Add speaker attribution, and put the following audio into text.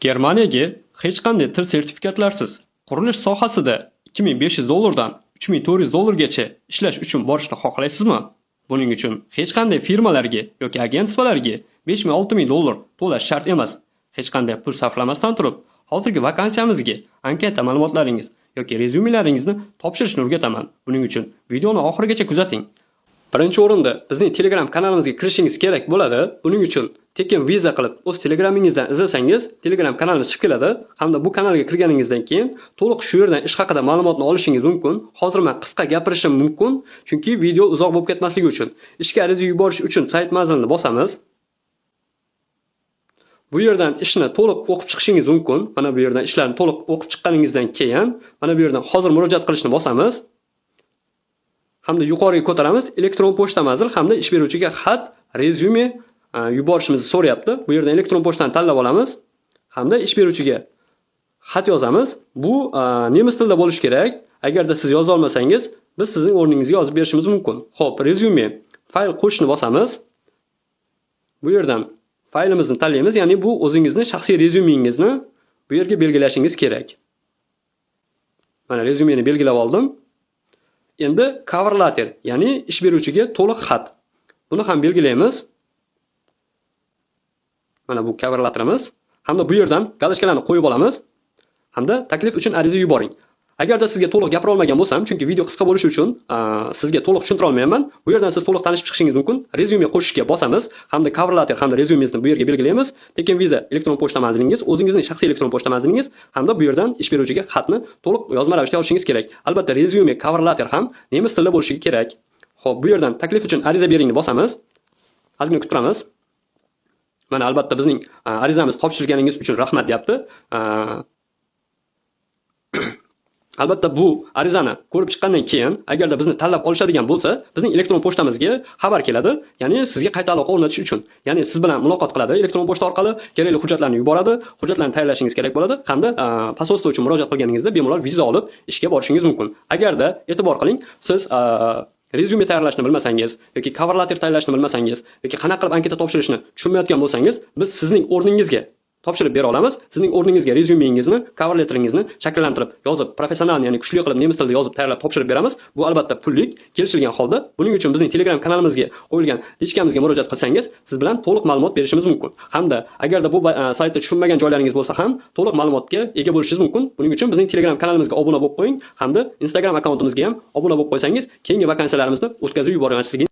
Speaker 1: Germaniyaga hech qanday til sertifikatlarsiz qurilish sohasida $2500 dan $3400 gacha ishlash uchun borishni xohlaysizmi? Buning uchun hech qanday firmalarga yoki agentstvalarga $5000-6000 to'lash shart emas. Hech qanday pul sarflamasdan turib, hozirgi vakansiyamizga anketa ma'lumotlaringiz yoki rezyumelaringizni topshirishni o'rgataman. Buning uchun videoni oxirigacha kuzating. Birinchi o'rinda bizning Telegram kanalimizga kirishingiz kerak bo'ladi. Buning uchun tekin viza qilib o'z Telegramingizdan izlasangiz, Telegram kanalimiz chiqib keladi hamda bu kanalga kirganingizdan keyin to'liq shu yerdan ish haqida ma'lumotni olishingiz mumkin. Hozir men qisqa gapirishim mumkin, chunki video uzoq bo'lib ketmasligi uchun. Ishga ariza yuborish uchun sayt manzilini bosamiz. Bu yerdan ishni to'liq o'qib chiqishingiz mumkin. Mana bu yerdan ishlarni to'liq o'qib chiqqaningizdan keyin mana bu yerdan hozir murojaat qilishni bosamiz. Hamda yuqoriga ko'taramiz. Elektron pochta manzil hamda ish beruvchiga xat, rezyume yuborishimizni so'rayapti. Bu yerdan elektron pochtani tanlab olamiz hamda ish beruvchiga xat yozamiz. Bu nemis tilida bo'lishi kerak. Agarda siz yoza olmasangiz, biz sizning o'rningizga yozib berishimiz mumkin. Xo'p, rezyume fayl qo'shishni bosamiz. Bu yerdan faylimizni tanlaymiz, ya'ni bu o'zingizning shaxsiy rezyumingizni bu yerga belgilashingiz kerak. Mana rezyumeni belgilab oldim. Endi cover letter, ya'ni ish beruvchiga to'liq xat. Buni ham belgilaymiz. Mana bu cover letterimiz. Hamda bu yerdan galochkalarni qo'yib olamiz. Hamda taklif uchun ariza yuboring. Agarda sizga to'liq gapira olmagan bo'lsam, chunki video qisqa bo'lishi uchun sizga to'liq tushuntira olmayman. Bu yerdan siz to'liq tanishib chiqishingiz mumkin. Rezyume qo'shishga bosamiz, hamda cover letter hamda rezyumengizni bu yerga belgilaymiz. Tekin viza elektron pochta manzilingiz, o'zingizning shaxsiy elektron pochta manzilingiz hamda bu yerdan ish beruvchiga xatni to'liq yozma ravishda yozishingiz kerak. Albatta rezyume, cover letter ham nemis tilida bo'lishi kerak. Xo'p, bu yerdan taklif uchun ariza beringni bosamiz. Ozgina kutib turamiz. Mana albatta bizning arizamiz topshirganingiz uchun rahmat deyapti. Albatta bu arizani ko'rib chiqqandan keyin agarda bizni tanlab olishadigan bo'lsa, bizning elektron pochtamizga xabar keladi, ya'ni sizga qayta aloqa o'rnatish uchun. Ya'ni siz bilan muloqot qiladi, elektron pochta orqali kerakli hujjatlarni yuboradi, hujjatlarni tayyorlashingiz kerak bo'ladi hamda posolstvo uchun murojaat qilganingizda bemalol viza olib ishga borishingiz mumkin. Agarda e'tibor qiling, siz rezyume tayyorlashni bilmasangiz yoki cover letter tayyorlashni bilmasangiz yoki qanaqa qilib anketa topshirishni tushunmayotgan bo'lsangiz, biz sizning o'rningizga topshirib bera olamiz. Sizning o'rningizga rezyumengizni, cover letteringizni shakllantirib, yozib, professional, ya'ni kuchli qilib nemis tilida yozib tayyorlab topshirib beramiz. Bu albatta pullik, kelishilgan holda. Buning uchun bizning Telegram kanalimizga qo'yilgan lichkamizga murojaat qilsangiz, siz bilan to'liq ma'lumot berishimiz mumkin. Hamda agarda bu saytda tushunmagan joylaringiz bo'lsa ham, to'liq ma'lumotga ega bo'lishingiz mumkin. Buning uchun bizning Telegram kanalimizga obuna bo'lib qo'ying hamda Instagram akkauntimizga ham obuna bo'lib qo'ysangiz, keyingi vakansiyalarimizni o'tkazib yubormasligini